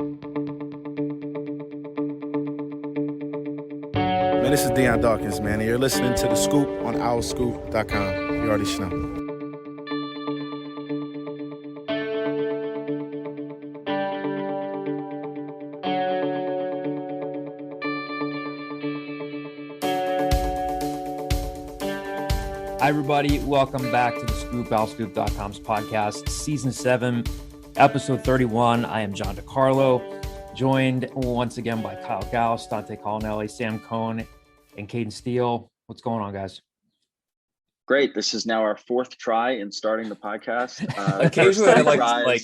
Man, this is Deion Dawkins, man, and you're listening to The Scoop on owlscoop.com. You already know. Hi, everybody. Welcome back to The Scoop, owlscoop.com's podcast, Season 7, Episode 31. I am John DeCarlo, joined once again by Kyle Gauss, Dante Colonelli, Sam Cohn, and Caden Steele. What's going on, guys? Great. This is now our fourth try in starting the podcast. Occasionally, I like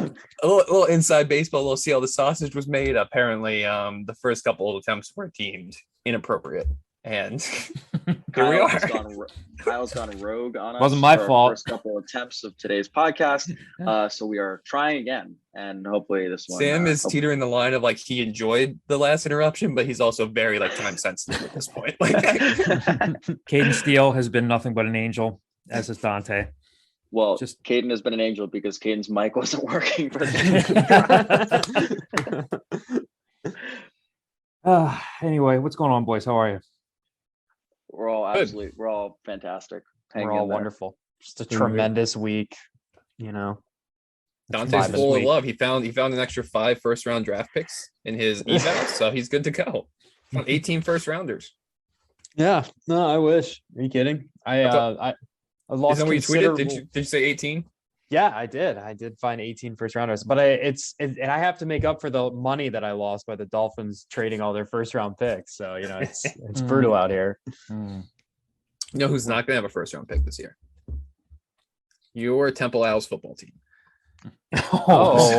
a little inside baseball. We'll see how the sausage was made. Apparently, the first couple of attempts were deemed inappropriate, and here we are. Kyle's gone rogue on us. Wasn't my fault. First couple attempts of today's podcast. So we are trying again, and hopefully this one. Sam is teetering the line of like he enjoyed the last interruption, but he's also very like time sensitive at this point. Like Caden Steele has been nothing but an angel, as is Dante. Well, Caden has been an angel because Caden's mic wasn't working for the Anyway, what's going on, boys? How are you? We're all fantastic. We're all wonderful. Just a tremendous week, you know. Dante's full of love. He found an extra 5 first-round draft picks in his eval, so he's good to go. 18 first-rounders. Yeah, no, I wish. Are you kidding? I lost. Isn't what you tweeted? Did you say 18? Yeah, I did. I did find 18 first-rounders, but I have to make up for the money that I lost by the Dolphins trading all their first-round picks. So you know, it's brutal out here. You know who's not going to have a first-round pick this year? Your Temple Owls football team. Most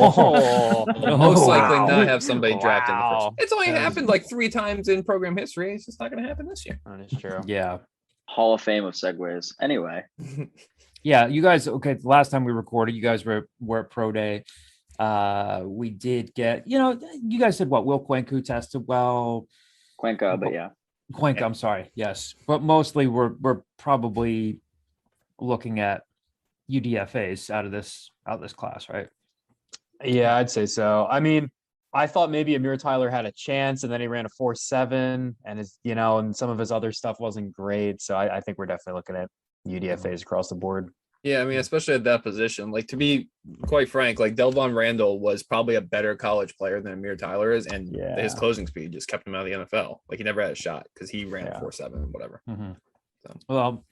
likely not have somebody drafted in the first. It's only happened like 3 times in program history. It's just not going to happen this year. That is true. Yeah. Hall of Fame of segues. Anyway. Yeah, you guys. Okay, the last time we recorded, you guys were at Pro Day. We did get, you guys did what? Will Cuenca tested well. Cuenca, but yeah. Cuenca, I'm sorry. Yes, but mostly we're probably looking at UDFAs out of this class, right? Yeah, I'd say so. I mean, I thought maybe Amir Tyler had a chance, and then he ran a 4.7, and and some of his other stuff wasn't great. So I think we're definitely looking at UDFAs across the board. Yeah, I mean, especially at that position. Like, to be quite frank, like Delvon Randall was probably a better college player than Amir Tyler is, and his closing speed just kept him out of the NFL. Like, he never had a shot because he ran a 4.7 and whatever. Mm-hmm. So. Well,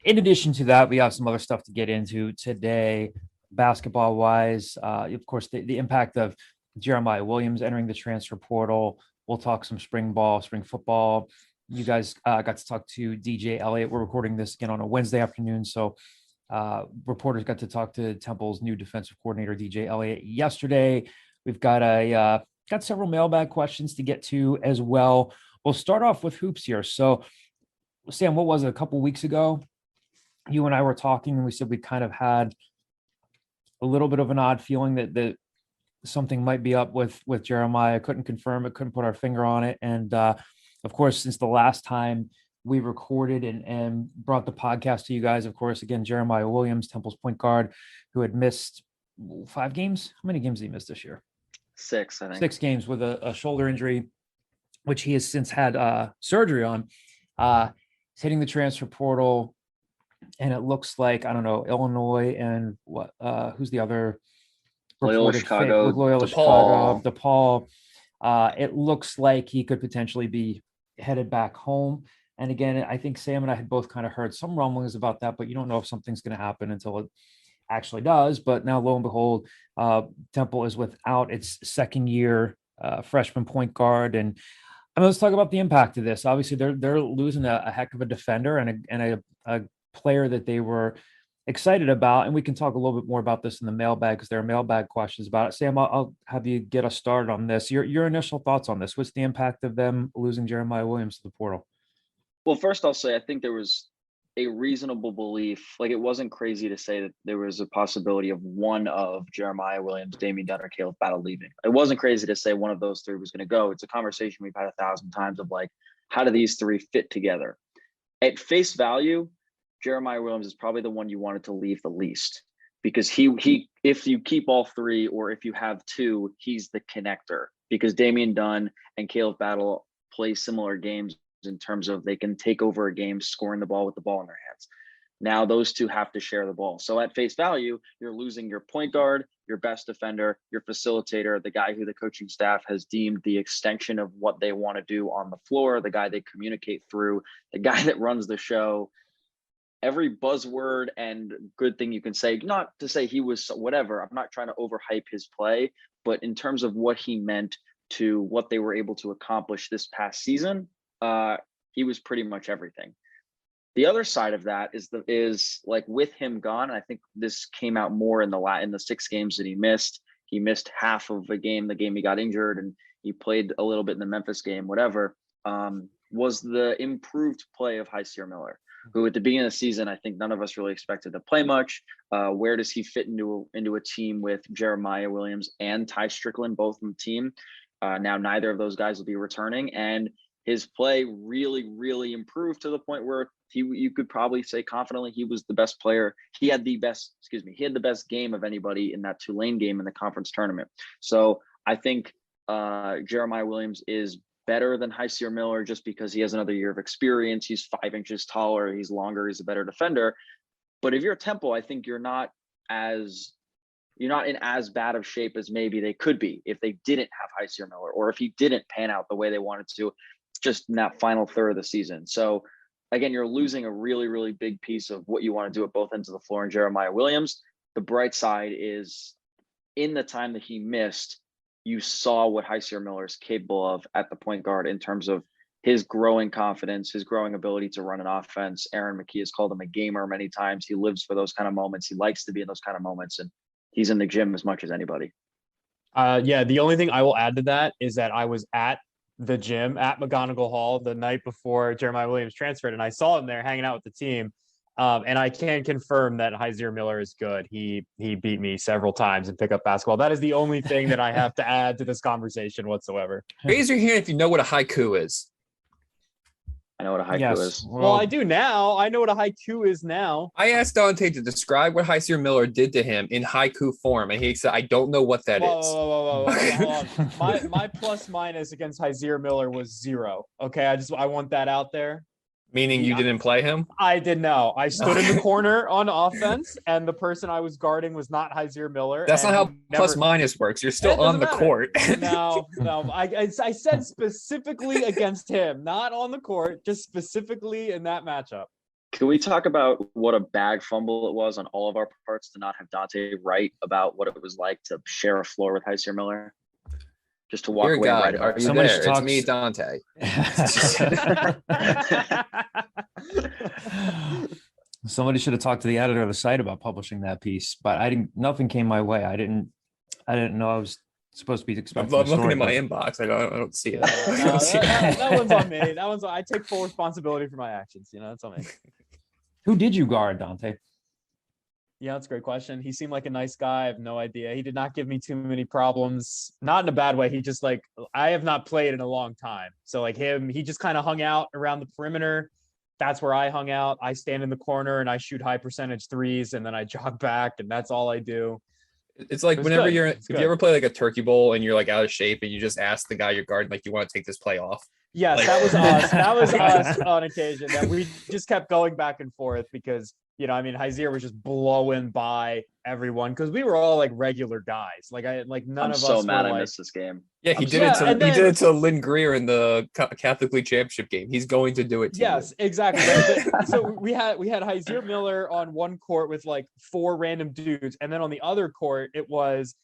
in addition to that, we have some other stuff to get into today, basketball-wise. Of course, the impact of Jeremiah Williams entering the transfer portal. We'll talk some spring football. You guys got to talk to DJ Elliot. We're recording this again on a Wednesday afternoon. So reporters got to talk to Temple's new defensive coordinator, DJ Elliot, yesterday. We've got several mailbag questions to get to as well. We'll start off with hoops here. So Sam, what was it? A couple weeks ago, you and I were talking and we said we kind of had a little bit of an odd feeling that something might be up with Jeremiah. Couldn't confirm it, couldn't put our finger on it. And of course, since the last time we recorded and brought the podcast to you guys, of course, again, Jeremiah Williams, Temple's point guard, who had missed 5 games. How many games did he miss this year? 6, I think. 6 games with a shoulder injury, which he has since had surgery on. He's hitting the transfer portal, and it looks like, I don't know, Illinois and who's the other? Loyola Chicago. DePaul. It looks like he could potentially be headed back home. And again, I think Sam and I had both kind of heard some rumblings about that, but you don't know if something's going to happen until it actually does. But now, lo and behold, Temple is without its second-year freshman point guard. And let's talk about the impact of this. Obviously, they're losing a heck of a defender and a player that they were excited about, and we can talk a little bit more about this in the mailbag because there are mailbag questions about it. Sam, I'll have you get us started on this. Your initial thoughts on this. What's the impact of them losing Jeremiah Williams to the portal? Well, first I'll say I think there was a reasonable belief. Like, it wasn't crazy to say that there was a possibility of one of Jeremiah Williams, Damian Dunn, or Caleb Battle leaving. It wasn't crazy to say one of those 3 was going to go. It's a conversation we've had 1,000 times of like, how do these 3 fit together? At face value, Jeremiah Williams is probably the one you wanted to leave the least because he if you keep all three or if you have two, he's the connector, because Damian Dunn and Caleb Battle play similar games in terms of they can take over a game scoring the ball with the ball in their hands. Now those two have to share the ball. So at face value, you're losing your point guard, your best defender, your facilitator, the guy who the coaching staff has deemed the extension of what they want to do on the floor, the guy they communicate through, the guy that runs the show. Every buzzword and good thing you can say, not to say he was whatever. I'm not trying to overhype his play, but in terms of what he meant to what they were able to accomplish this past season, he was pretty much everything. The other side of that is like with him gone. I think this came out more in the 6 games that he missed. He missed half of the game he got injured, and he played a little bit in the Memphis game, whatever, was the improved play of Hysier Miller, who at the beginning of the season, I think none of us really expected to play much. Where does he fit into a team with Jeremiah Williams and Ty Strickland, both on the team? Now, neither of those guys will be returning, and his play really, really improved to the point where you could probably say confidently he was the best player. He had the best game of anybody in that Tulane game in the conference tournament. So I think Jeremiah Williams is better than Hysier Miller just because he has another year of experience. He's 5 inches taller. He's longer. He's a better defender. But if you're Temple, I think you're not in as bad of shape as maybe they could be if they didn't have Hysier Miller, or if he didn't pan out the way they wanted to just in that final third of the season. So again, you're losing a really, really big piece of what you want to do at both ends of the floor in Jeremiah Williams. The bright side is in the time that he missed, you saw what Hysier Miller is capable of at the point guard in terms of his growing confidence, his growing ability to run an offense. Aaron McKie has called him a gamer many times. He lives for those kind of moments. He likes to be in those kind of moments, and he's in the gym as much as anybody. The only thing I will add to that is that I was at the gym at McGonigal Hall the night before Jeremiah Williams transferred, and I saw him there hanging out with the team. And I can confirm that Hysier Miller is good. He beat me several times in pickup basketball. That is the only thing that I have to add to this conversation whatsoever. Raise your hand if you know what a haiku is. I know what a haiku is. Well, I do now. I know what a haiku is now. I asked Dante to describe what Hysier Miller did to him in haiku form, and he said, I don't know what that is. Whoa. Hold on. My plus minus against Hysier Miller was 0. Okay, I want that out there. Meaning you didn't play him? I did know. I stood in the corner on offense, and the person I was guarding was not Hysier Miller. That's not how plus minus works. You're still on the court. No. I said specifically against him, not on the court, just specifically in that matchup. Can we talk about what a bag fumble it was on all of our parts to not have Dante write about what it was like to share a floor with Hysier Miller? Just to walk away right. Are you there? It's me, Dante. Somebody should have talked to the editor of the site about publishing that piece, but nothing came my way. I didn't know I was supposed to be expecting. I'm looking in my inbox. I don't see it. That one's on me. I take full responsibility for my actions. That's on me. Who did you guard, Dante? Yeah, that's a great question. He seemed like a nice guy. I have no idea. He did not give me too many problems. Not in a bad way. He just I have not played in a long time. So he just kind of hung out around the perimeter. That's where I hung out. I stand in the corner and I shoot high percentage threes, and then I jog back, and that's all I do. It's like whenever if you ever play like a turkey bowl and you're like out of shape and you just ask the guy you're guarding, like, you want to take this play off? Yes, that was us. That was us on occasion, that we just kept going back and forth because, Hysier was just blowing by everyone because we were all regular guys. None of us. I'm so mad I missed this game. Yeah, he did it to Lynn Greer in the Catholic League Championship game. He's going to do it to you. Yes, exactly. So we had Hysier Miller on one court with 4 random dudes, and then on the other court it was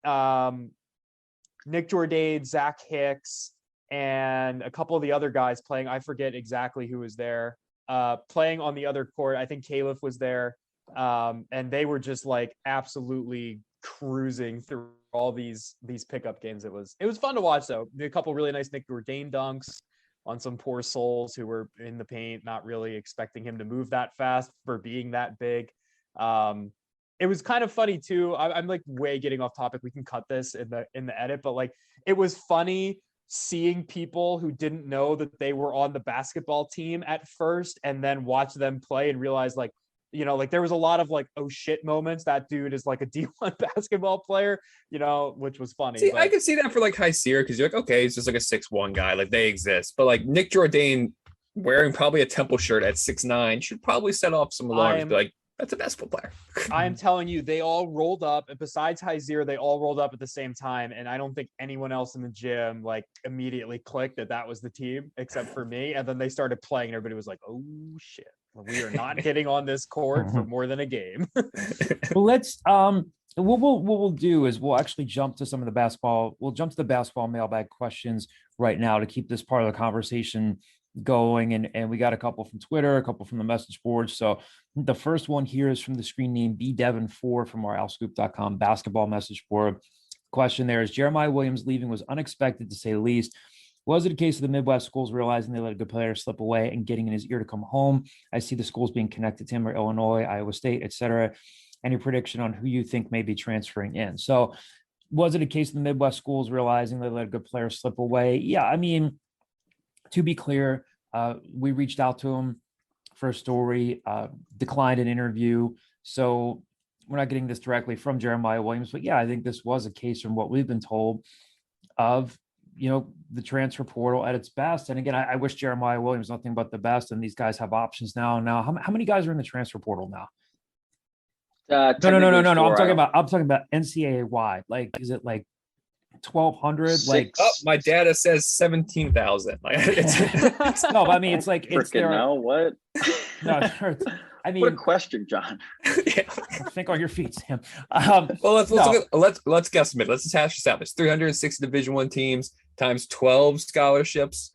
Nick Jourdain, Zach Hicks, and a couple of the other guys playing. I forget exactly who was there. Playing on the other court, I think Caliph was there, and they were just absolutely cruising through all these pickup games. It was fun to watch though. A couple really nice Nick Jourdain dunks on some poor souls who were in the paint, not really expecting him to move that fast for being that big. It was kind of funny too. I'm way getting off topic. We can cut this in the edit, but it was funny seeing people who didn't know that they were on the basketball team at first and then watch them play and realize you know, like there was a lot of like, oh shit moments. That dude is like a D1 basketball player, you know, which was funny. See, but I could see that for like Hysier because you're like, okay, he's just like a 6'1" guy. Like they exist. But like Nick Jourdain wearing probably a Temple shirt at 6'9" should probably set off some alarms. Be like, that's a basketball player. I am telling you, they all rolled up, and besides Hysier, they all rolled up at the same time. And I don't think anyone else in the gym like immediately clicked that was the team except for me. And then they started playing, and everybody was like, "Oh shit, we are not hitting on this court for more than a game." Well, let's what we'll do is we'll actually jump to some of the basketball. We'll jump to the basketball mailbag questions right now to keep this part of the conversation going, and we got a couple from Twitter, a couple from the message board. So the first one here is from the screen name bdevon4 from our owlscoop.com basketball message board. Question there is, Jeremiah Williams leaving was unexpected to say the least. Was it a case of the Midwest schools realizing they let a good player slip away and getting in his ear to come home? I see the schools being connected to him, or Illinois, Iowa State, etc. Any prediction on who you think may be transferring in? So was it a case of the Midwest schools realizing they let a good player slip away? Yeah, I mean, to be clear, we reached out to him for a story, declined an interview. So we're not getting this directly from Jeremiah Williams, but yeah, I think this was a case from what we've been told of, you know, the transfer portal at its best. And again, I wish Jeremiah Williams nothing but the best. And these guys have options now. Now, how many guys are in the transfer portal now? No. I'm talking about NCAA wide. Like, is it like 1,200? Like, my data says 17,000. Like, no, I mean, it's like it's there. No, what? No, I mean, what a question, John. Yeah. Think on your feet, Sam. Well, let's guesstimate. Let's establish 360 Division I teams times 12 scholarships.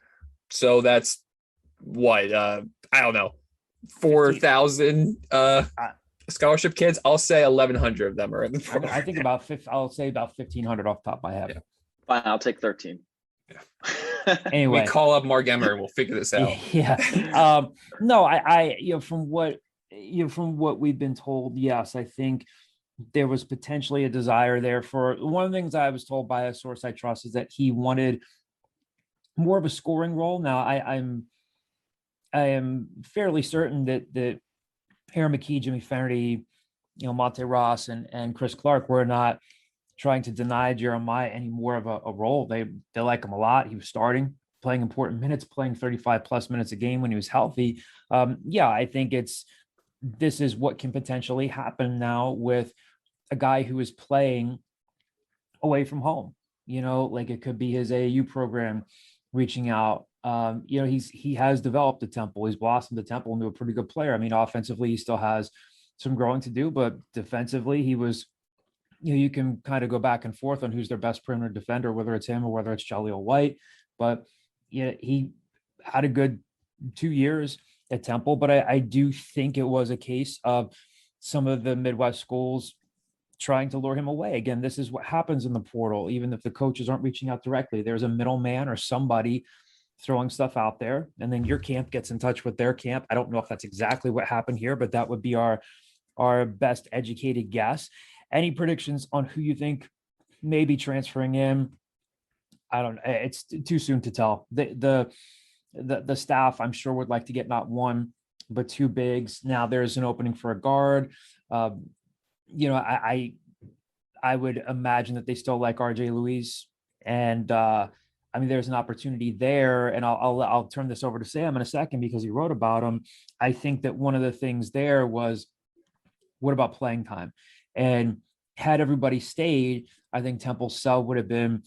So that's what? I don't know, 4,000 scholarship kids. I'll say 1,100 of them are in the program. I think I'll say about 1,500 off the top of my head. Yeah. Fine, I'll take 13. Yeah. Anyway, we call up Mark Emmer and we'll figure this out. Yeah. No, I from what we've been told, yes, I think there was potentially a desire there for one of the things I was told by a source I trust is that he wanted more of a scoring role. Now I am fairly certain that Aaron McKie, Jimmy Fennerty, you know, Monte Ross and Chris Clark were not trying to deny Jeremiah any more of a role. They like him a lot. He was starting, playing important minutes, playing 35 plus minutes a game when he was healthy. Yeah, I think this is what can potentially happen now with a guy who is playing away from home. You know, like it could be his AAU program reaching out. You know, he has developed a Temple. He's blossomed the Temple into a pretty good player. I mean, offensively, he still has some growing to do, but defensively, he was, you know, you can kind of go back and forth on who's their best perimeter defender, whether it's him or whether it's Jaleel White. But yeah, he had a good 2 years at Temple, but I do think it was a case of some of the Midwest schools trying to lure him away. Again, this is what happens in the portal. Even if the coaches aren't reaching out directly, there's a middleman or somebody throwing stuff out there, and then your camp gets in touch with their camp. I don't know if that's exactly what happened here, but that would be our best educated guess. Any predictions on who you think may be transferring in? I don't know. It's too soon to tell. The staff, I'm sure, would like to get not one, but two bigs. Now there's an opening for a guard. You know, I would imagine that they still like RJ Luis, and I mean, there's an opportunity there, and I'll turn this over to Sam in a second because he wrote about him. I think that one of the things there was, what about playing time? And had everybody stayed, I think Temple's sell would have been,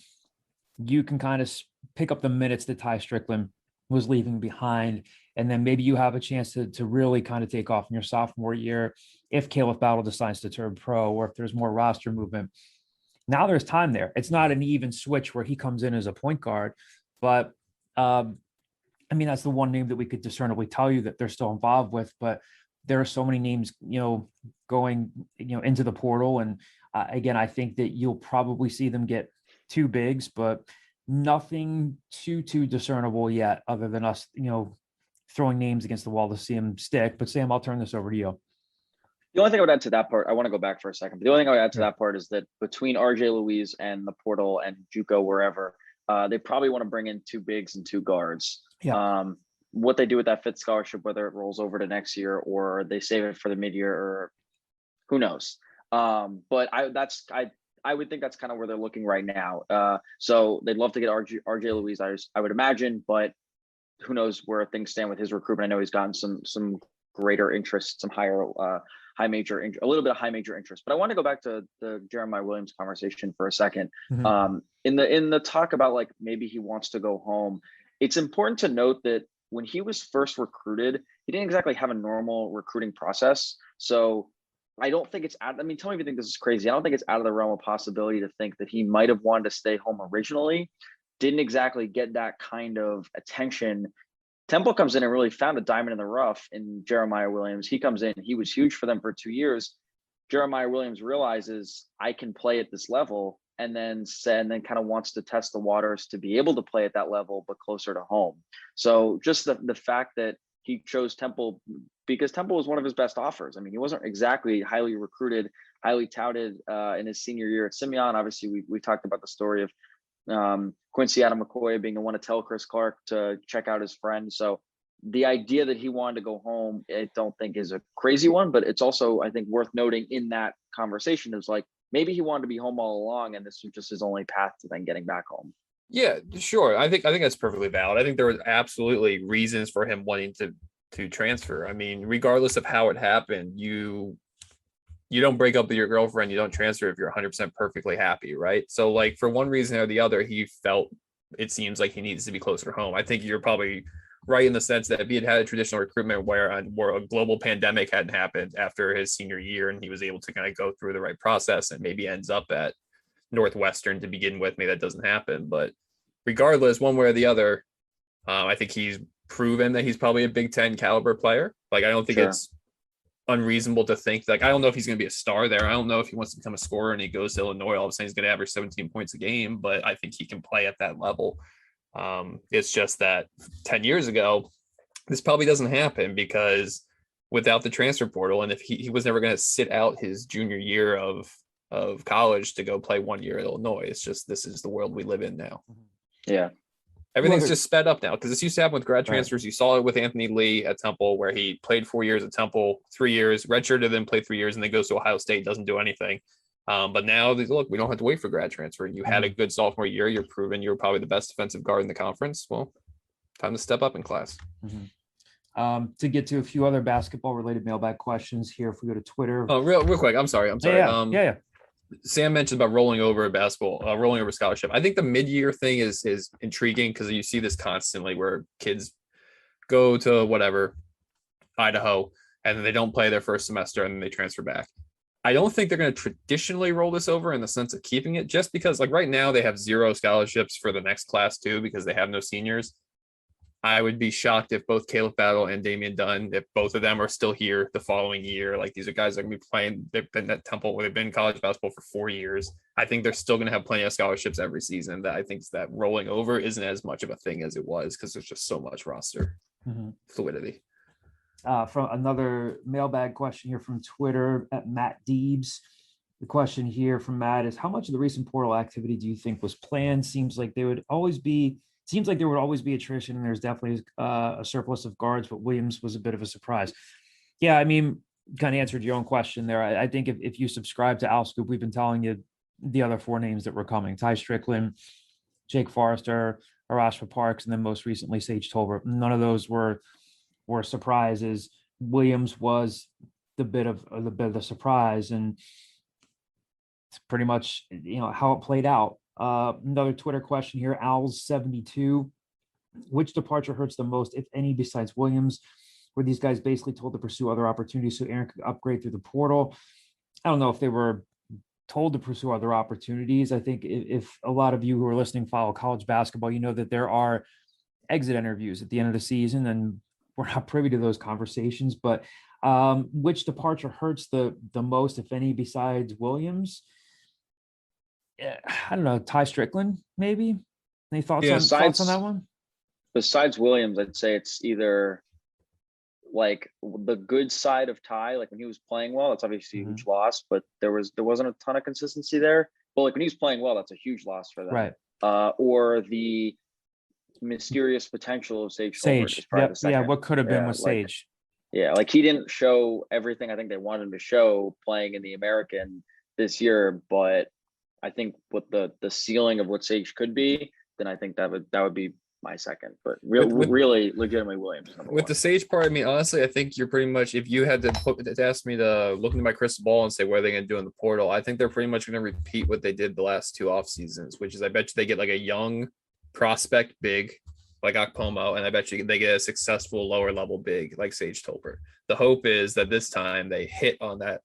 you can kind of pick up the minutes that Ty Strickland was leaving behind, and then maybe you have a chance to really kind of take off in your sophomore year if Caleb Battle decides to turn pro, or if there's more roster movement. Now there's time there. It's not an even switch where he comes in as a point guard, but I mean, that's the one name that we could discernibly tell you that they're still involved with, but there are so many names, you know, going, you know, into the portal. And again, I think that you'll probably see them get two bigs, but nothing too discernible yet, other than us, you know, throwing names against the wall to see them stick. But Sam, I'll turn this over to you. The only thing I would add to that part, I want to go back for a second, but the only thing I would add to that part is that between RJ Luis and the portal and JUCO, wherever, they probably want to bring in two bigs and two guards. Yeah. what they do with that fifth scholarship, whether it rolls over to next year or they save it for the mid-year, or who knows. But I would think that's kind of where they're looking right now. So they'd love to get RJ Louise, I would imagine, but who knows where things stand with his recruitment. I know he's gotten some greater interest, some higher a little bit of high major interest. But I want to go back to the Jeremiah Williams conversation for a second. In the talk about like maybe he wants to go home, it's important to note that when he was first recruited, he didn't exactly have a normal recruiting process. So I don't think tell me if you think this is crazy. I don't think it's out of the realm of possibility to think that he might have wanted to stay home originally, didn't exactly get that kind of attention. Temple comes in and really found a diamond in the rough in Jeremiah Williams. He comes in, he was huge for them for 2 years. Jeremiah Williams realizes I can play at this level, and then kind of wants to test the waters to be able to play at that level, but closer to home. So just the fact that he chose Temple because Temple was one of his best offers. I mean, he wasn't exactly highly recruited, highly touted in his senior year at Simeon. Obviously, we talked about the story of Quincy Adam McCoy being the one to tell Chris Clark to check out his friend. So the idea that he wanted to go home, I don't think is a crazy one, but it's also, I think, worth noting in that conversation is like, maybe he wanted to be home all along and this was just his only path to then getting back home. Yeah, sure. I think that's perfectly valid. I think there was absolutely reasons for him wanting to transfer. I mean, regardless of how it happened, you don't break up with your girlfriend, you don't transfer if you're 100% perfectly happy, right? So like for one reason or the other, he felt it seems like he needs to be closer to home. I think you're probably right in the sense that if he had a traditional recruitment where a global pandemic hadn't happened after his senior year and he was able to kind of go through the right process and maybe ends up at Northwestern to begin with, maybe that doesn't happen. But regardless, one way or the other, I think he's proven that he's probably a Big Ten caliber player. Like, I don't think it's unreasonable to think, like, I don't know if he's going to be a star there. I don't know if he wants to become a scorer and he goes to Illinois, all of a sudden he's going to average 17 points a game, but I think he can play at that level. It's just that 10 years ago, this probably doesn't happen because without the transfer portal, and if he was never going to sit out his junior year of college to go play 1 year at Illinois. It's just, this is the world we live in now. Yeah. Everything's just sped up now because this used to happen with grad transfers. You saw it with Anthony Lee at Temple, where he played 4 years at Temple, 3 years, redshirted, then played 3 years, and then goes to Ohio State, doesn't do anything. But now, look, we don't have to wait for grad transfer. You had a good sophomore year. You're proven you're probably the best defensive guard in the conference. Well, time to step up in class. To get to a few other basketball-related mailbag questions here, if we go to Twitter. Oh, real quick. I'm sorry. Yeah. Sam mentioned about rolling over a scholarship. I think the mid-year thing is intriguing because you see this constantly where kids go to whatever, Idaho, and then they don't play their first semester and then they transfer back. I don't think they're going to traditionally roll this over in the sense of keeping it, just because like right now they have 0 scholarships for the next class too, because they have no seniors. I would be shocked if both Caleb Battle and Damian Dunn, if both of them are still here the following year. Like, these are guys that are going to be playing. They've been at Temple, where they've been in college basketball for 4 years. I think they're still going to have plenty of scholarships every season. That I think that rolling over isn't as much of a thing as it was because there's just so much roster fluidity. From another mailbag question here from Twitter at Matt Deebs. The question here from Matt is, how much of the recent portal activity do you think was planned? Seems like there would always be attrition, and there's definitely a surplus of guards, but Williams was a bit of a surprise. Yeah, I mean, kind of answered your own question there. I think if you subscribe to Owl Scoop, we've been telling you the other 4 names that were coming: Ty Strickland, Jake Forrester, Arashfa Parks, and then most recently Sage Tolbert. None of those were surprises. Williams was the bit of the surprise, and it's pretty much how it played out. Another Twitter question here, Owls72. Which departure hurts the most, if any, besides Williams? Were these guys basically told to pursue other opportunities so Aaron could upgrade through the portal? I don't know if they were told to pursue other opportunities. I think if a lot of you who are listening follow college basketball, you know that there are exit interviews at the end of the season, and we're not privy to those conversations. But which departure hurts the most, if any, besides Williams? I don't know, Ty Strickland, maybe. Any thoughts on that one? Besides Williams, I'd say it's either like the good side of Ty, like when he was playing well, that's obviously a huge loss, but there wasn't a ton of consistency there. But like when he was playing well, that's a huge loss for them. Right. Or the mysterious potential of Sage Tolbert Sage. is probably Yep. the second. Yeah. What could have been Yeah, with like, Sage. yeah, like he didn't show everything I think they wanted him to show playing in the American this year, but I think with the ceiling of what Sage could be, then I think that would be my second. But really, legitimately, Williams is number with one. the Sage part. I mean, honestly, I think you're pretty much, if you had to ask me to look into my crystal ball and say what are they going to do in the portal, I think they're pretty much going to repeat what they did the last 2 off seasons, which is I bet you they get like a young prospect big like Akpomo, and I bet you they get a successful lower level big like Sage Tolbert. The hope is that this time they hit on that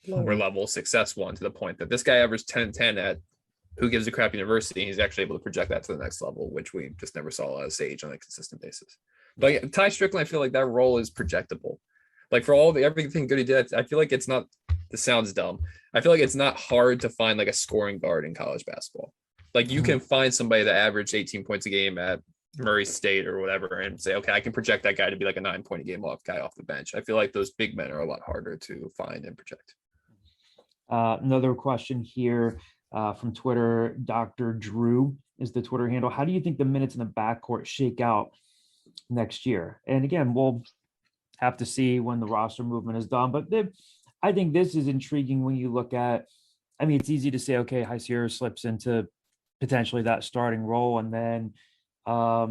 lower level success one to the point that this guy averaged 10-10 at who gives a crap university. He's actually able to project that to the next level, which we just never saw as Sage on a consistent basis. But Ty Strickland, I feel like that role is projectable. Like for all the everything good he did, I feel like it's not. This sounds dumb. I feel like it's not hard to find like a scoring guard in college basketball. Like you can find somebody that averaged 18 points a game at Murray State or whatever, and say, okay, I can project that guy to be like a 9-point a game guy off the bench. I feel like those big men are a lot harder to find and project. Another question here from Twitter. Dr. Drew is the Twitter handle. How do you think the minutes in the backcourt shake out next year? And again, we'll have to see when the roster movement is done. But I think this is intriguing when you look at, I mean, it's easy to say, okay, High Sierra slips into potentially that starting role. And then how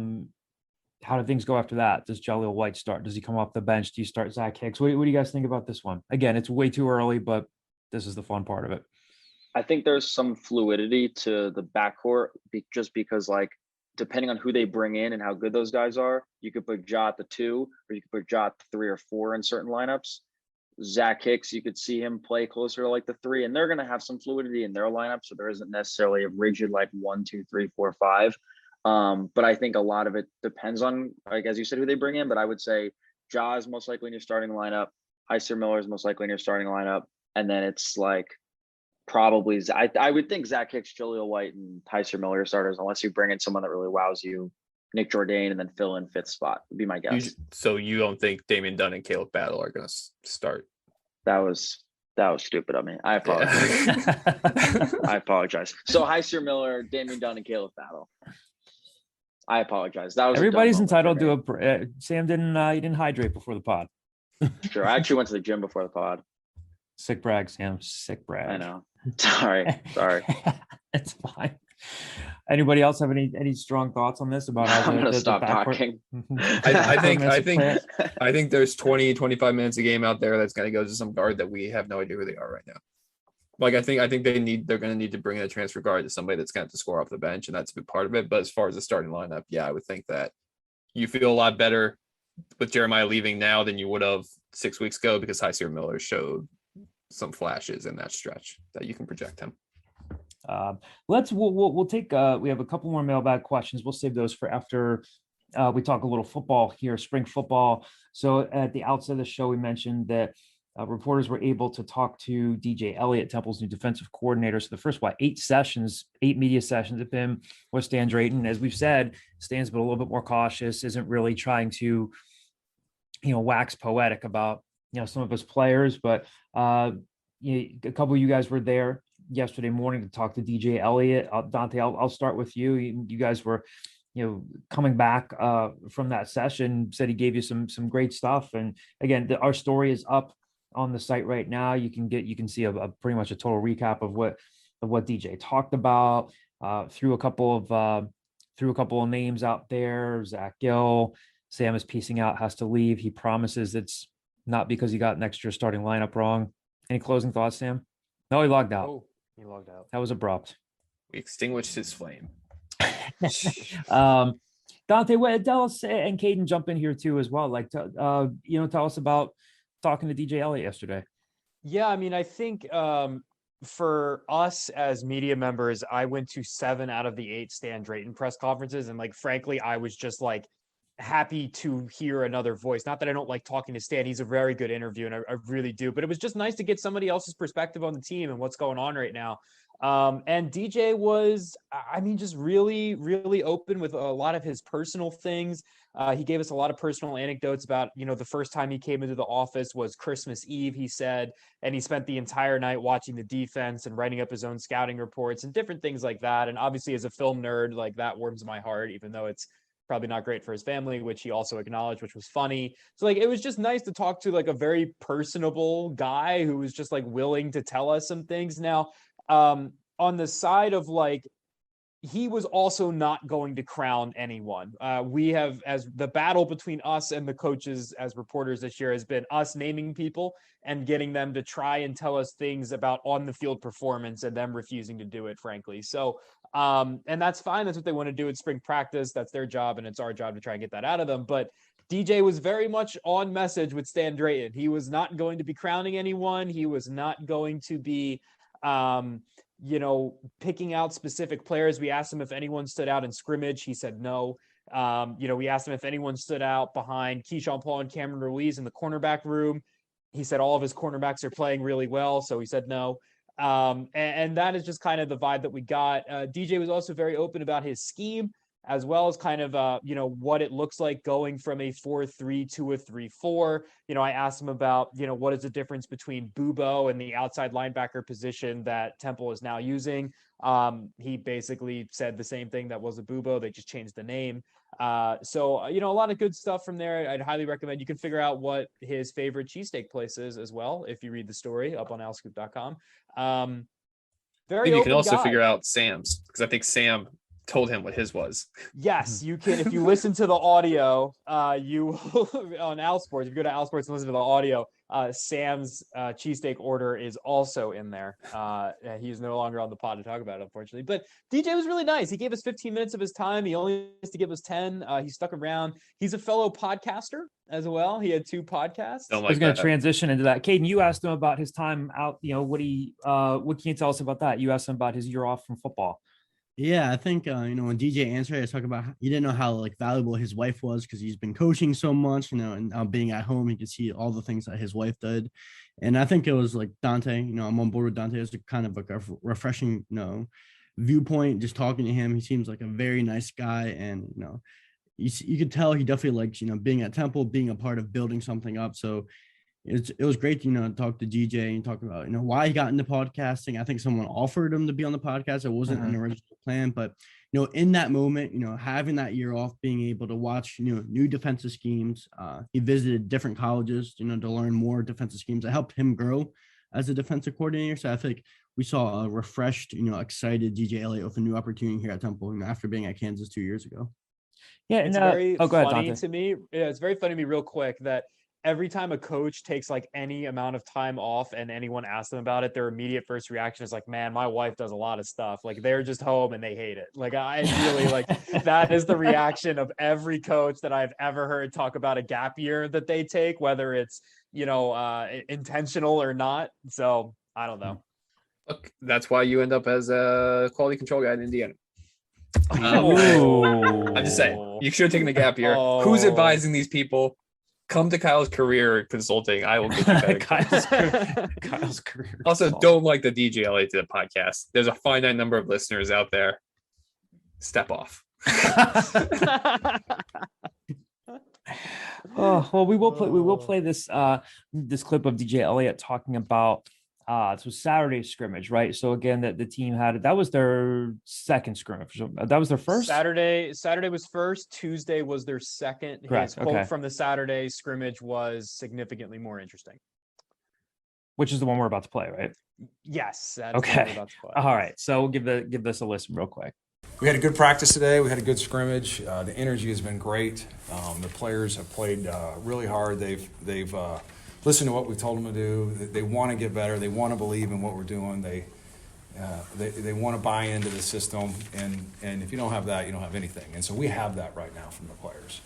do things go after that? Does Jaleel White start? Does he come off the bench? Do you start Zach Hicks? What do you guys think about this one? Again, it's way too early, but this is the fun part of it. I think there's some fluidity to the backcourt just because, like, depending on who they bring in and how good those guys are, you could put Ja at the 2, or you could put Ja at the 3 or 4 in certain lineups. Zach Hicks, you could see him play closer to like the 3, and they're going to have some fluidity in their lineup, so there isn't necessarily a rigid like 1, 2, 3, 4, 5. But I think a lot of it depends on, like as you said, who they bring in. But I would say Ja is most likely in your starting lineup. Heiser Miller is most likely in your starting lineup, and then it's like probably I would think Zach Hicks, Jaleel White, and Heiser Miller are starters, unless you bring in someone that really wows you, Nick Jourdain, and then fill in 5th spot would be my guess. So you don't think Damian Dunn and Caleb Battle are going to start? That was stupid of me. I apologize. Yeah. I apologize. So Heiser Miller, Damian Dunn, and Caleb Battle. I apologize. That was Everybody's entitled to a. Sam didn't. He didn't hydrate before the pod. Sure. I actually went to the gym before the pod. Sick brag, Sam. Sick brag. I know. Sorry. It's fine. Anybody else have any strong thoughts on this about how I'm gonna stop talking. I think there's 20-25 minutes a game out there that's going to go to some guard that we have no idea who they are right now. Like I think they're going to need to bring in a transfer guard to somebody that's going to score off the bench, and that's a big part of it. But as far as the starting lineup, yeah, I would think that you feel a lot better with Jeremiah leaving now than you would have 6 weeks ago, because Heiser Miller showed some flashes in that stretch that you can project him. We'll take we have a couple more mailbag questions. We'll save those for after we talk a little football here, spring football. So at the outset of the show, we mentioned that reporters were able to talk to DJ Elliot, Temple's new defensive coordinator. So the first 8 media sessions of him with Stan Drayton. As we've said, Stan's been a little bit more cautious, isn't really trying to wax poetic about some of his players, but a couple of you guys were there yesterday morning to talk to DJ Elliot. Dante, I'll start with you. You guys were, coming back from that session. Said he gave you some great stuff. And again, our story is up on the site right now. You can see a pretty much a total recap of what DJ talked about. Threw a couple of names out there. Zach Gill. Sam is piecing out, has to leave. He promises it's not because he got an extra starting lineup wrong. Any closing thoughts, Sam? No, he logged out. Oh, he logged out. That was abrupt. We extinguished his flame. Dante, tell us, and Caden jump in here too as well. Like, tell us about talking to DJ Elliot yesterday. Yeah, I mean, I think for us as media members, I went to 7 out of the 8 Stan Drayton press conferences, and frankly, I was just happy to hear another voice. Not that I don't like talking to Stan. He's a very good interview, and I really do. But it was just nice to get somebody else's perspective on the team and what's going on right now. And DJ was, just really, really open with a lot of his personal things. He gave us a lot of personal anecdotes about, the first time he came into the office was Christmas Eve, he said, and he spent the entire night watching the defense and writing up his own scouting reports and different things like that. And obviously as a film nerd, that warms my heart, even though it's probably not great for his family, which he also acknowledged, which was funny. So like, it was just nice to talk to like a very personable guy who was just like willing to tell us some things. Now, on the side of like, he was also not going to crown anyone. We have, as the battle between us and the coaches as reporters this year has been us naming people and getting them to try and tell us things about on the field performance and them refusing to do it, frankly. So, and that's fine. That's what they want to do at spring practice. That's their job. And it's our job to try and get that out of them. But DJ was very much on message with Stan Drayton. He was not going to be crowning anyone. He was not going to be, picking out specific players. We asked him if anyone stood out in scrimmage. He said no. We asked him if anyone stood out behind Keyshawn Paul and Cameron Ruiz in the cornerback room. He said all of his cornerbacks are playing really well. So he said no. And that is just kind of the vibe that we got. DJ was also very open about his scheme, as well as kind of, what it looks like going from a 4-3 to a 3-4. I asked him about, what is the difference between Bubo and the outside linebacker position that Temple is now using. He basically said the same thing that was a Bubo. They just changed the name. So, a lot of good stuff from there. I'd highly recommend. You can figure out what his favorite cheesesteak place is as well if you read the story up on owlscoop.com. You can also figure out Sam's, because I think Sam told him what his was. Yes, you can. If you listen to the audio, you on Owl Sports, if you go to Owl Sports and listen to the audio, Sam's cheesesteak order is also in there. He's no longer on the pod to talk about it, unfortunately. But DJ was really nice. He gave us 15 minutes of his time. He only has to give us 10. He stuck around. He's a fellow podcaster as well. He had 2 podcasts. I was going to transition into that. Caden, you asked him about his time out. What can you tell us about that? You asked him about his year off from football. Yeah, I think, when DJ answered, I was talking about he didn't know how like valuable his wife was because he's been coaching so much, and being at home, he could see all the things that his wife did. And I think it was like Dante, I'm on board with Dante. It's kind of like a refreshing, viewpoint, just talking to him. He seems like a very nice guy. And, you could tell he definitely likes, being at Temple, being a part of building something up. So it was great to, talk to DJ and talk about, why he got into podcasting. I think someone offered him to be on the podcast. It wasn't an original plan, but, in that moment, having that year off, being able to watch, new defensive schemes. He visited different colleges, to learn more defensive schemes that helped him grow as a defensive coordinator. So I think we saw a refreshed, excited DJ Elliot with a new opportunity here at Temple, after being at Kansas 2 years ago. Yeah, and it's very go ahead, funny Dante. to me. Yeah, it's very funny to me real quick that every time a coach takes like any amount of time off and anyone asks them about it, their immediate first reaction is like, man, my wife does a lot of stuff. Like they're just home and they hate it. Like I really like that is the reaction of every coach that I've ever heard talk about a gap year that they take, whether it's, intentional or not. So I don't know. Look, that's why you end up as a quality control guy in Indiana. I'm just saying, you should have taken the gap year. Who's advising these people? Come to Kyle's Career Consulting. I will get you better. Kyle's Career. Also, don't like the DJ Elliot to the podcast. There's a finite number of listeners out there. Step off. Oh well, we will play this this clip of DJ Elliot talking about it was Saturday's scrimmage, right? So again, that the team had that was their second scrimmage. That was their first. Saturday was first. Tuesday was their second. Correct. His quote from the Saturday scrimmage was significantly more interesting. Which is the one we're about to play, right? Yes. That is the one we're about to play. All right. So we'll give this a listen real quick. We had a good practice today. We had a good scrimmage. The energy has been great. The players have played really hard. They've listened to what we told them to do. They want to get better. They want to believe in what we're doing. They want to buy into the system. And if you don't have that, you don't have anything. And so we have that right now from the players.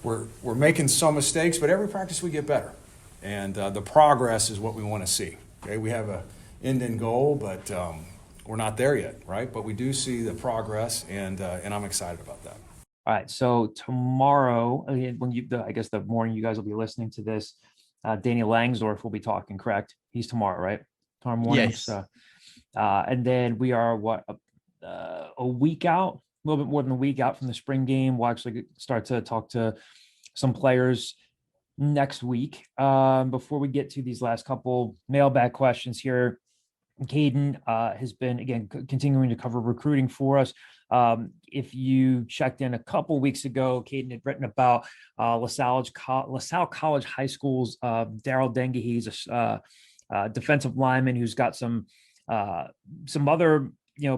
We're making some mistakes, but every practice we get better. And the progress is what we want to see. Okay, we have a end in goal, but we're not there yet, right? But we do see the progress, and I'm excited about that. All right. So tomorrow, I guess the morning you guys will be listening to this, Danny Langsdorff will be talking. Correct? He's tomorrow, right? Tomorrow morning. Yes. And then we are a week out, a little bit more than a week out from the spring game. We'll actually start to talk to some players next week. Before we get to these last couple mailbag questions here, Caden has been, again, continuing to cover recruiting for us. If you checked in a couple weeks ago, Caden had written about LaSalle College High School's Daryl Dengue. He's a defensive lineman who's got some other,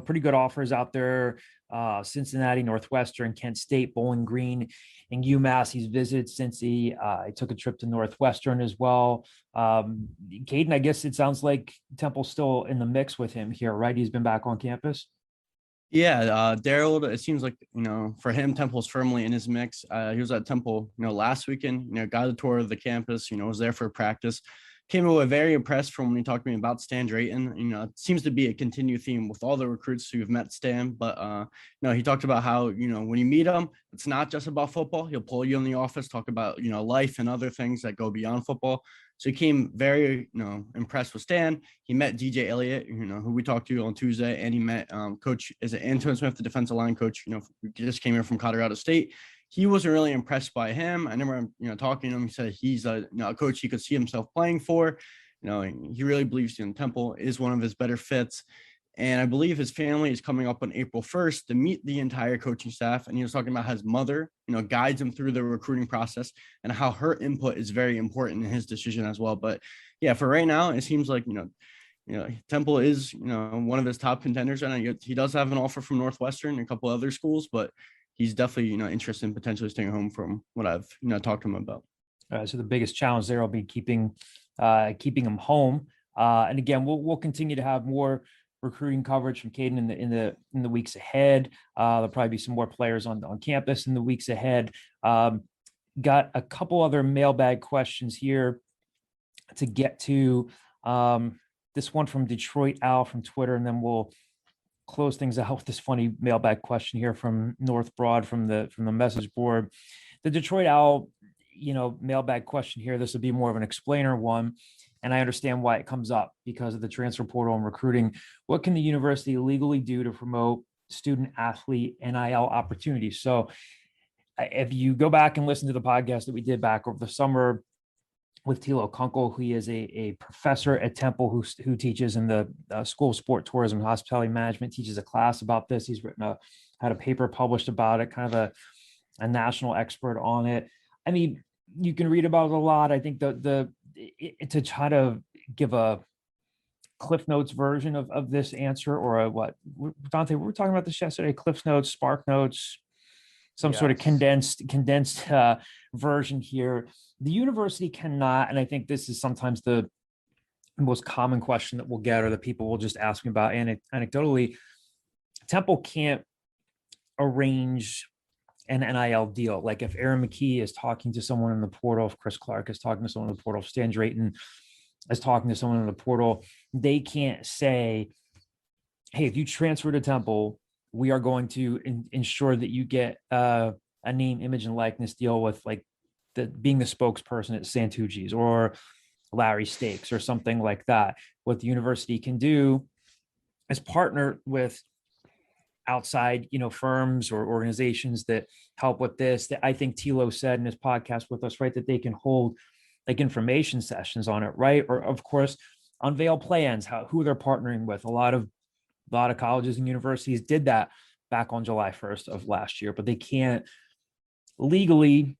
pretty good offers out there. Cincinnati, Northwestern, Kent State, Bowling Green, and UMass. He's visited since he took a trip to Northwestern as well. Caden, I guess it sounds like Temple's still in the mix with him here, right? He's been back on campus. Yeah, Daryl, it seems like, for him, Temple's firmly in his mix. He was at Temple, last weekend, got a tour of the campus, was there for practice. Came away very impressed from when he talked to me about Stan Drayton. It seems to be a continued theme with all the recruits who've met Stan. But he talked about how, when you meet him, it's not just about football. He'll pull you in the office, talk about, life and other things that go beyond football. So he came very, impressed with Stan. He met DJ Elliot, who we talked to on Tuesday, and he met Coach Antoine Smith, the defensive line coach, who just came here from Colorado State. He wasn't really impressed by him. I remember, talking to him. He said he's a coach he could see himself playing for. He really believes Temple is one of his better fits. And I believe his family is coming up on April 1st to meet the entire coaching staff. And he was talking about how his mother, guides him through the recruiting process and how her input is very important in his decision as well. But yeah, for right now, it seems like, Temple is, one of his top contenders. And he does have an offer from Northwestern and a couple other schools, but he's definitely, interested in potentially staying home from what I've, talked to him about. So the biggest challenge there will be keeping him home. And again, we'll continue to have more recruiting coverage from Caden in the weeks ahead. There'll probably be some more players on campus in the weeks ahead. Got a couple other mailbag questions here to get to. This one from Detroit Al from Twitter, and then we'll close things out with this funny mailbag question here from North Broad from the message board. The Detroit Owl, mailbag question here. This would be more of an explainer one, and I understand why it comes up because of the transfer portal and recruiting. What can the university legally do to promote student athlete NIL opportunities? So if you go back and listen to the podcast that we did back over the summer with Thilo Kunkel, who is a professor at Temple who teaches in the School of Sport, Tourism, and Hospitality Management, teaches a class about this. He's had a paper published about it, kind of a national expert on it. I mean, you can read about it a lot. I think to try to give a Cliff Notes version of this answer, or Dante, we were talking about this yesterday, Cliff Notes, Spark Notes, some sort of condensed version here. The university cannot, and I think this is sometimes the most common question that we'll get, or that people will just ask me about anecdotally. Temple can't arrange an NIL deal. Like if Aaron McKie is talking to someone in the portal, if Chris Clark is talking to someone in the portal, if Stan Drayton is talking to someone in the portal, they can't say, hey, if you transfer to Temple, we are going to ensure that you get a name, image, and likeness deal with being the spokesperson at Santucci's or Larry Steaks or something like that. What the university can do is partner with outside, firms or organizations that help with this. That I think Thilo said in his podcast with us, right, that they can hold information sessions on it, right? Or of course, unveil plans, who they're partnering with. A lot of colleges and universities did that back on July 1st of last year, but they can't legally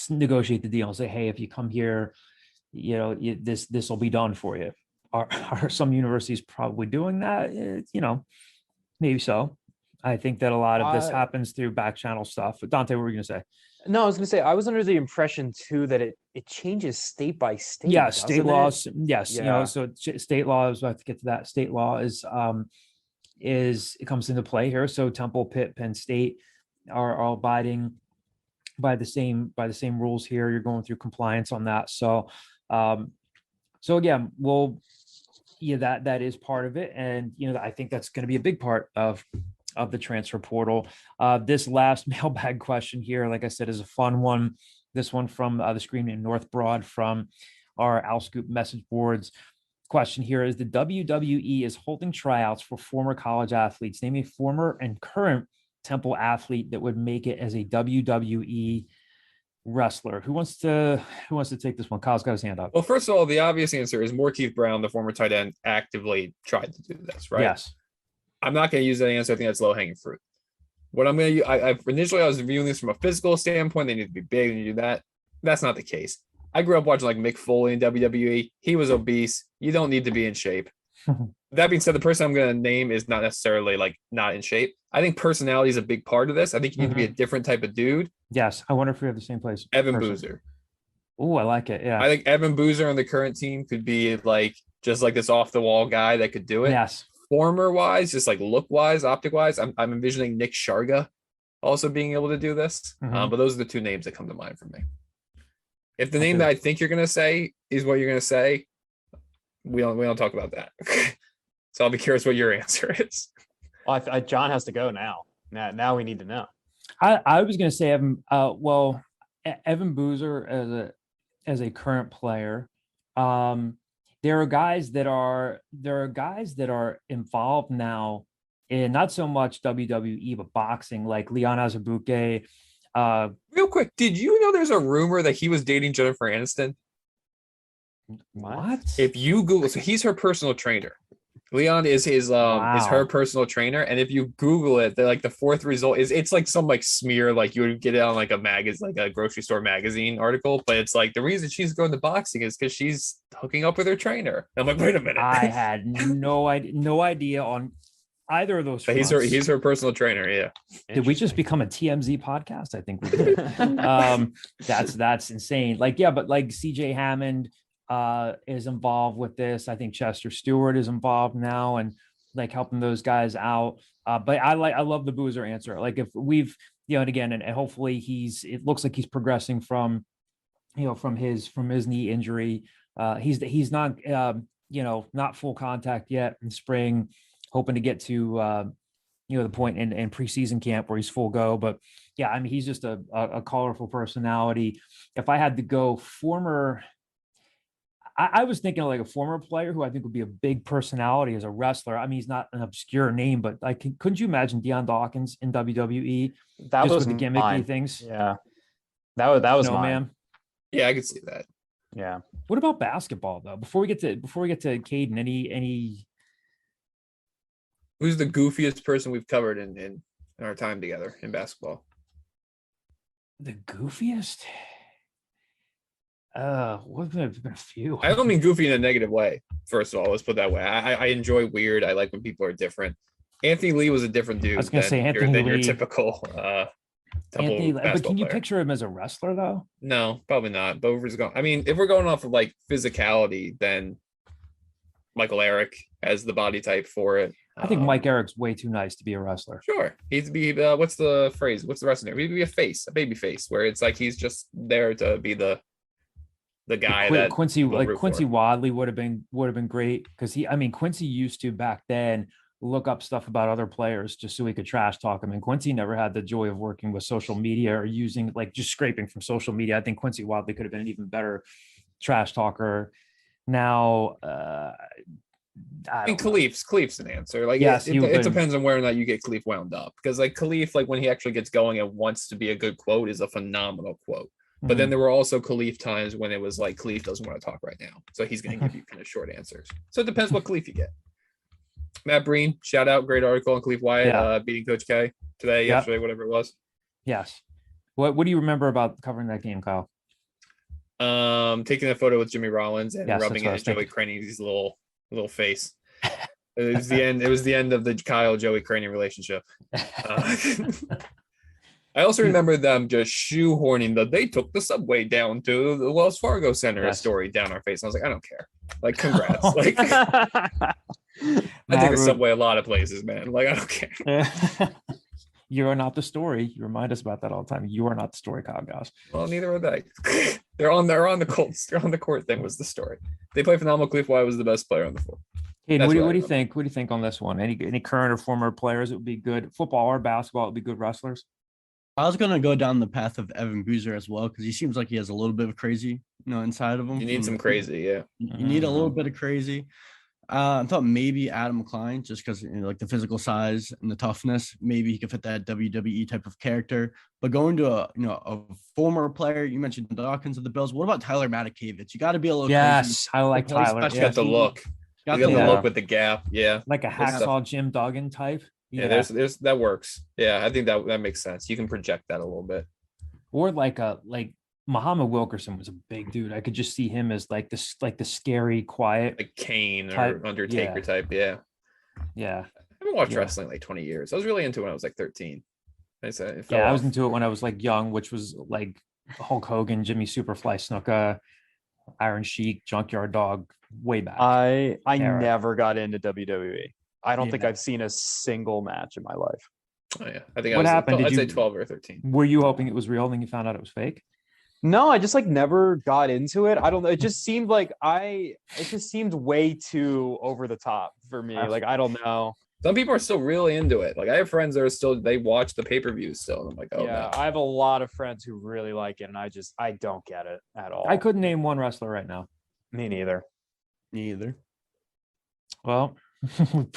negotiate the deal and say, hey, if you come here, this will be done for you. Are some universities probably doing that? Maybe so. I think that a lot of this happens through back channel stuff. But Dante, what were you going to say? No, I was going to say, I was under the impression too that it changes state by state. Yeah, state laws. It? Yes, Yeah. So state law, I was about to get to that. State law is it comes into play here. So Temple, Pitt, Penn State are abiding by the same rules here. You're going through compliance on that. So again, that is part of it, and I think that's going to be a big part of the transfer portal. This last mailbag question here, like I said, is a fun one. This one from the screen in North Broad from our Owl Scoop message boards. Question here is: the WWE is holding tryouts for former college athletes. Name a former and current Temple athlete that would make it as a WWE wrestler. Who wants to take this one? Kyle's got his hand up. Well, first of all, the obvious answer is Marquise Brown, the former tight end, actively tried to do this, right? Yes. I'm not going to use that answer. I think that's low hanging fruit. What I'm going to, I was viewing this from a physical standpoint. They need to be big and you do that. That's not the case. I grew up watching like Mick Foley in WWE. He was obese. You don't need to be in shape. That being said, the person I'm going to name is not necessarily like not in shape. I think personality is a big part of this. I think you need to be a different type of dude. Yes. I wonder if we have the same place. Evan Boozer. Oh, I like it. Yeah. I think Evan Boozer on the current team could be like just like this off the wall guy that could do it. Yes. Former wise, just like look wise, optic wise, I'm envisioning Nick Sharga also being able to do this. But those are the two names that come to mind for me. If the name that I think you're going to say is what you're going to say, we don't talk about that. So I'll be curious what your answer is. Well, John has to go now. Now we need to know. I was going to say Evan. Evan Boozer as a current player. There are guys that are involved now in not so much WWE but boxing, like Leon Azabuke. Real quick, did you know there's a rumor that he was dating Jennifer Aniston? What? If you Google, so he's her personal trainer. Leon is his is her personal trainer, and if you Google it, they're like the fourth result is it's like some like smear like you would get it on like a magazine, like a grocery store magazine article, but it's like the reason she's going to boxing is because she's hooking up with her trainer. I'm like, wait a minute, I had no idea on either of those. But he's her personal trainer. Yeah. Did we just become a TMZ podcast? I think we did. That's insane. Like, yeah, but like CJ Hammond is involved with this. I think Chester Stewart is involved now and like helping those guys out. But I love the Boozer answer. Like if we've, and again, and hopefully it looks like he's progressing from his knee injury. He's not, not full contact yet in spring, hoping to get to, the point in preseason camp where he's full go. But yeah, I mean, he's just a colorful personality. If I had to go former, I was thinking of like a former player who I think would be a big personality as a wrestler. I mean, he's not an obscure name, but like, couldn't you imagine Deion Dawkins in WWE? That just was with the gimmicky mine. things. Yeah, that was mine. Man. Yeah, I could see that. Yeah. What about basketball though? Before we get to Caden, any who's the goofiest person we've covered in our time together in basketball? The goofiest? What have been a few. I don't mean goofy in a negative way. First of all, let's put it that way. I enjoy weird. I like when people are different. Anthony Lee was a different dude. I was gonna say than Anthony your Lee. typical Anthony, but can you player. picture him as a wrestler though? No, probably not. But if we're going off of like physicality, then Michael Eric as the body type for it. I think Mike Eric's way too nice to be a wrestler. Sure. He'd be what's the phrase? What's the wrestling name? He'd be a baby face, where it's like he's just there to be the guy that Quincy Wadley would have been great because Quincy used to back then look up stuff about other players just so he could trash talk them. And Quincy never had the joy of working with social media or using like just scraping from social media. I think Quincy Wadley could have been an even better trash talker. Now, Khalif's an answer. Like, yes, it depends on whether or not you get Khalif wound up. Because like Khalif, like when he actually gets going and wants to be a good quote, is a phenomenal quote. But then there were also Khalif times when it was like Khalif doesn't want to talk right now, so he's going to give you kind of short answers. So it depends what Khalif you get. Matt Breen, shout out, great article on Khalif Wyatt beating Coach K today, yesterday, whatever it was. Yes. What do you remember about covering that game, Kyle? Taking a photo with Jimmy Rollins and rubbing it in Joey Crane's little face. It was the end. It was the end of the Kyle Joey Crane relationship. I also remember them just shoehorning they took the subway down to the Wells Fargo Center story down our face. And I was like, I don't care. Like, congrats. Like, I take the subway a lot of places, man. Like, I don't care. You are not the story. You remind us about that all the time. You are not the story, Kyle Goss. Well, neither are they. They're on the Colts. They're on the court thing was the story. They play phenomenal. Khalif Wyatt was the best player on the floor. Hey, what do you think? What do you think on this one? Any current or former players that would be good football or basketball would be good wrestlers? I was gonna go down the path of Evan Boozer as well because he seems like he has a little bit of crazy, inside of him. You need some crazy, yeah. You need a little bit of crazy. I thought maybe Adam Klein, just because like the physical size and the toughness, maybe he could fit that WWE type of character. But going to a former player, you mentioned Dawkins of the Bills. What about Tyler Matakevich? You got to be a little crazy. Yes, I like to play Tyler. special He's got the teams. look. Got He's got the Yeah. look with the gap. Yeah. Like a Good stuff. hacksaw Jim Duggan type. Yeah, there's that works. Yeah, I think that makes sense. You can project that a little bit. Or like Muhammad Wilkerson was a big dude. I could just see him as like the scary, quiet. Like Kane Type, or Undertaker yeah. type. Yeah. Yeah. I haven't watched Yeah. wrestling in like 20 years. I was really into it when I was like 13. I I was into it when I was like young, which was like Hulk Hogan, Jimmy Superfly Snuka, Iron Sheik, Junkyard Dog, way back. I era. never got into WWE. I don't think Yeah. I've seen a single match in my life. Oh yeah. I think What I was happened? Did I'd say you- 12 or 13. Were you hoping it was real and then you found out it was fake? No, I just like never got into it. I don't know. It just seemed like it just seemed way too over the top for me. Like, I don't know. Some people are still really into it. Like I have friends that are still they watch the pay-per-views still. And I'm like, oh Yeah, man. I have a lot of friends who really like it, and I don't get it at all. I couldn't name one wrestler right now. Me neither. Me either. Well, we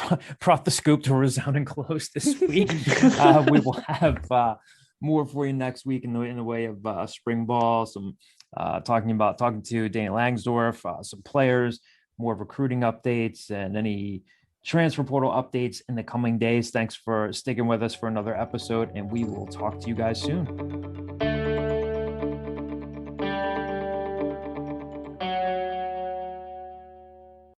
brought the scoop to a resounding close this week. We will have more for you next week in the way of spring ball, some talking to Danny Langsdorf, some players, more recruiting updates, and any transfer portal updates in the coming days. Thanks for sticking with us for another episode, and we will talk to you guys soon.